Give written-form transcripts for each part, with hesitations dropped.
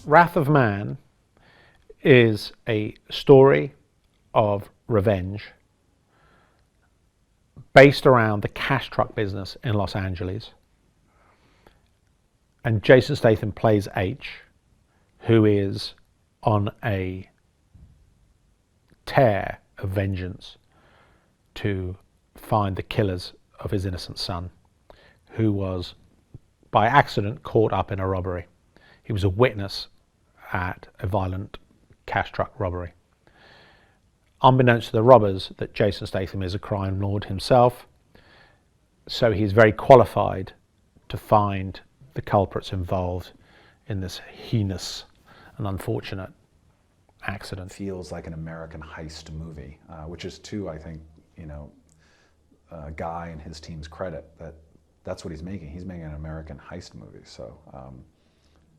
Wrath of Man is a story of revenge based around the cash truck business in Los Angeles. And Jason Statham plays H, who is on a tear of vengeance to find the killers of his innocent son, who was by accident caught up in a robbery. He was a witness at a violent cash truck robbery. Unbeknownst to the robbers that Jason Statham is a crime lord himself, so he's very qualified to find the culprits involved in this heinous and unfortunate accident. Feels like an American heist movie, which is to, I think, Guy and his team's credit, that's what he's making. He's making an American heist movie. So,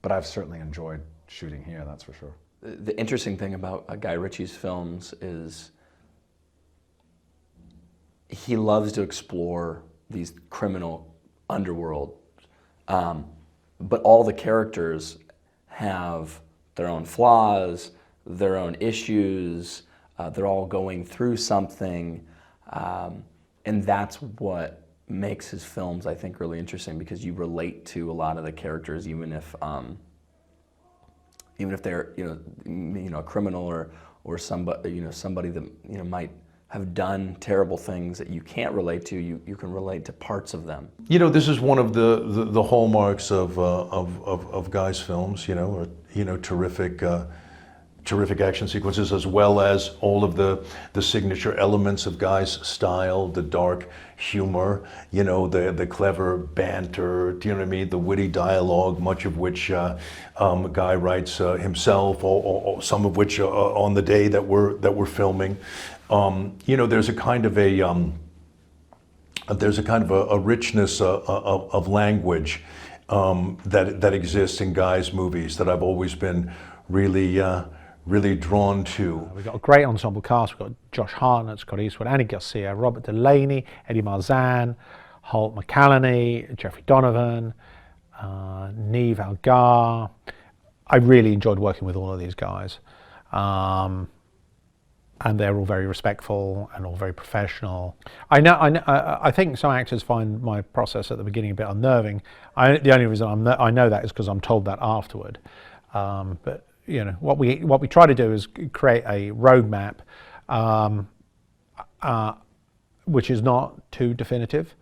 but I've certainly enjoyed shooting here, that's for sure. The interesting thing about Guy Ritchie's films is he loves to explore these criminal underworld, but all the characters have their own flaws, their own issues, they're all going through something, and that's what makes his films, I think, really interesting, because you relate to a lot of the characters, even if they're a criminal or somebody that might have done terrible things that you can't relate to. You can relate to parts of them. This is one of the hallmarks of Guy's films. Terrific action sequences, as well as all of the signature elements of Guy's style, the dark humor, the clever banter, do you know what I mean? The witty dialogue, much of which Guy writes himself, or some of which on the day that we're filming. There's a kind of a richness of language that exists in Guy's movies that I've always been really drawn to. We've got a great ensemble cast. We've got Josh Hartnett, Scott Eastwood, Annie Garcia, Robert Delaney, Eddie Marsan, Holt, McCallany, Jeffrey Donovan, Niamh, Algar. I really enjoyed working with all of these guys. And they're all very respectful and all very professional. I think some actors find my process at the beginning a bit unnerving. The only reason I know that is because I'm told that afterward. But what we try to do is create a roadmap, which is not too definitive,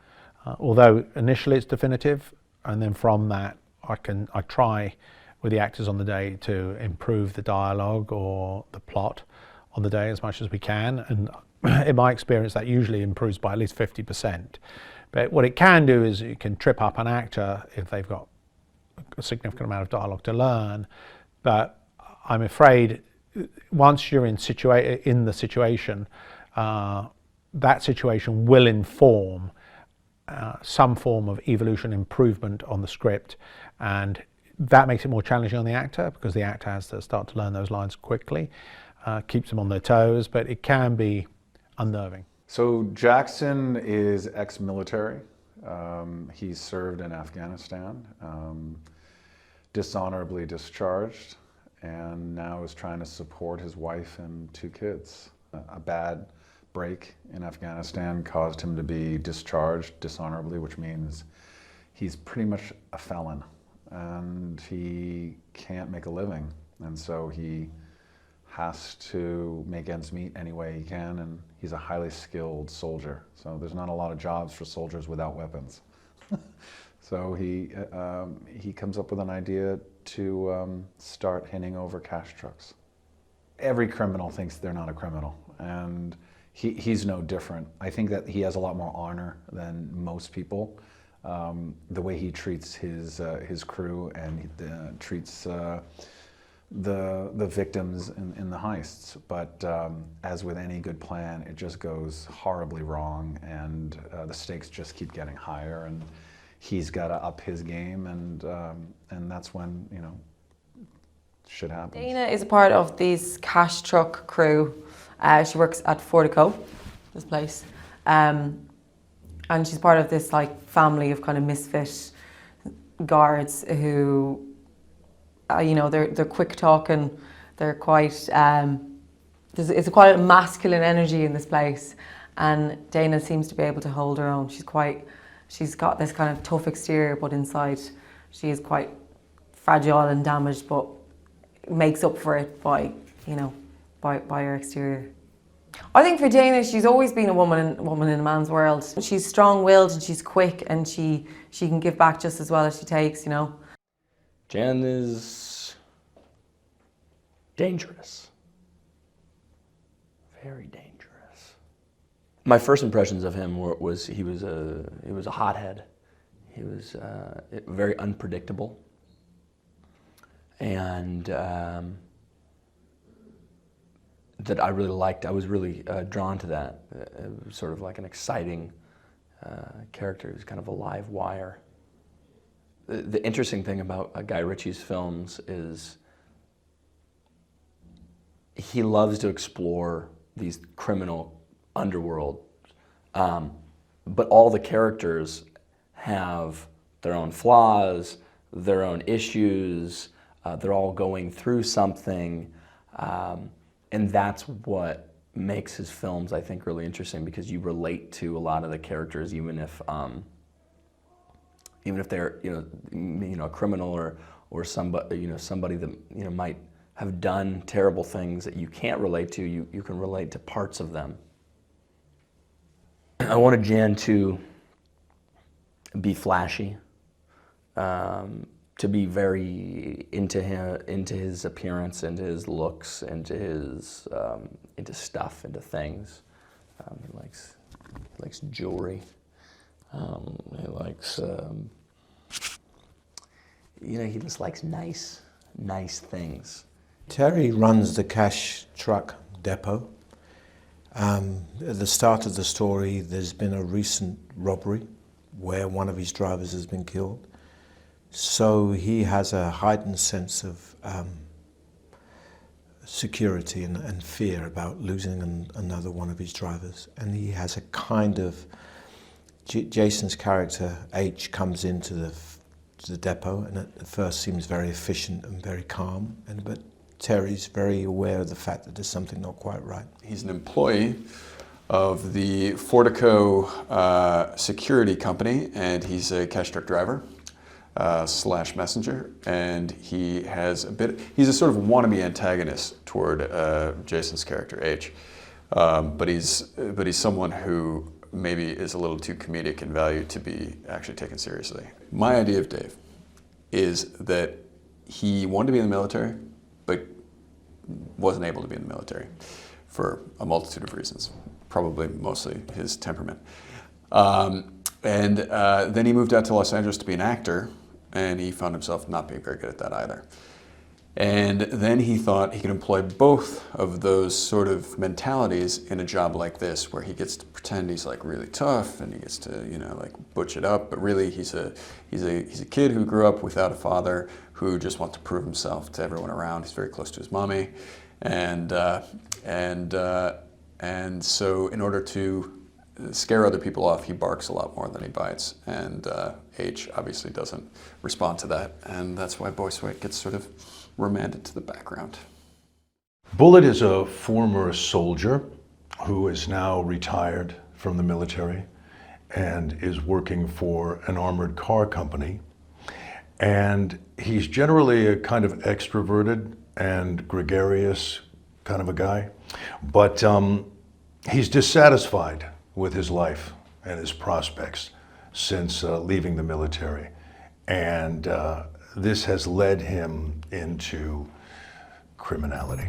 although initially it's definitive, and then from that I try with the actors on the day to improve the dialogue or the plot on the day as much as we can, and in my experience that usually improves by at least 50%. But what it can do is it can trip up an actor if they've got a significant amount of dialogue to learn. But I'm afraid once you're in the situation, that situation will inform some form of evolution improvement on the script, and that makes it more challenging on the actor because the actor has to start to learn those lines quickly, keeps them on their toes, but it can be unnerving. So Jackson is ex-military. He served in Afghanistan, dishonorably discharged, and now is trying to support his wife and 2 kids. A bad break in Afghanistan caused him to be discharged dishonorably, which means he's pretty much a felon and he can't make a living. And so he has to make ends meet any way he can, and he's a highly skilled soldier. So there's not a lot of jobs for soldiers without weapons. So he comes up with an idea to start handing over cash trucks. Every criminal thinks they're not a criminal, and he's no different. I think that he has a lot more honor than most people. The way he treats his crew and treats the victims in the heists. But as with any good plan, it just goes horribly wrong, and the stakes just keep getting higher, and he's got to up his game, and that's when shit happens. Dana is a part of this cash truck crew. She works at Fortico, this place, and she's part of this family of kind of misfit guards who you know, they're quick talking. They're quite. It's quite a masculine energy in this place, and Dana seems to be able to hold her own. She's got this kind of tough exterior, but inside she is quite fragile and damaged, but makes up for it by, you know, by her exterior. I think for Dana, she's always been a woman in a man's world. She's strong-willed and she's quick, and she can give back just as well as she takes, you know. Jan is dangerous. Very dangerous. My first impressions of him was he was a hothead. He was very unpredictable, and that I really liked. I was really drawn to that. It was sort of like an exciting character. He was kind of a live wire. The interesting thing about Guy Ritchie's films is he loves to explore these criminal underworld, but all the characters have their own flaws, their own issues, they're all going through something, and that's what makes his films, I think, really interesting, because you relate to a lot of the characters, even if they're a criminal or somebody somebody that might have done terrible things that you can't relate to. You can relate to parts of them. I wanted Jan to be flashy, to be very into his appearance, into his looks, into his into stuff, into things. He likes jewelry. He likes he just likes nice things. Terry runs the cash truck depot. At the start of the story, there's been a recent robbery where one of his drivers has been killed. So he has a heightened sense of security and fear about losing another one of his drivers. And he has a kind of, Jason's character, H, comes into the depot and at first seems very efficient and very calm, but Terry's very aware of the fact that there's something not quite right. He's an employee of the Fortico security company, and he's a cash truck driver / messenger, and he's a sort of wannabe antagonist toward Jason's character H, but he's someone who maybe is a little too comedic in value to be actually taken seriously. My idea of Dave is that he wanted to be in the military, but wasn't able to be in the military for a multitude of reasons, probably mostly his temperament. And then he moved out to Los Angeles to be an actor, and he found himself not being very good at that either. And then he thought he could employ both of those sort of mentalities in a job like this, where he gets to pretend he's like really tough and he gets to, like butch it up, but really he's a kid who grew up without a father, who just wants to prove himself to everyone around. He's very close to his mommy, and so in order to scare other people off, he barks a lot more than he bites, and H obviously doesn't respond to that, and that's why Boyswaite gets sort of remanded to the background. Bullet is a former soldier who is now retired from the military and is working for an armored car company. And he's generally a kind of extroverted and gregarious kind of a guy, but he's dissatisfied with his life and his prospects since leaving the military. And this has led him into criminality.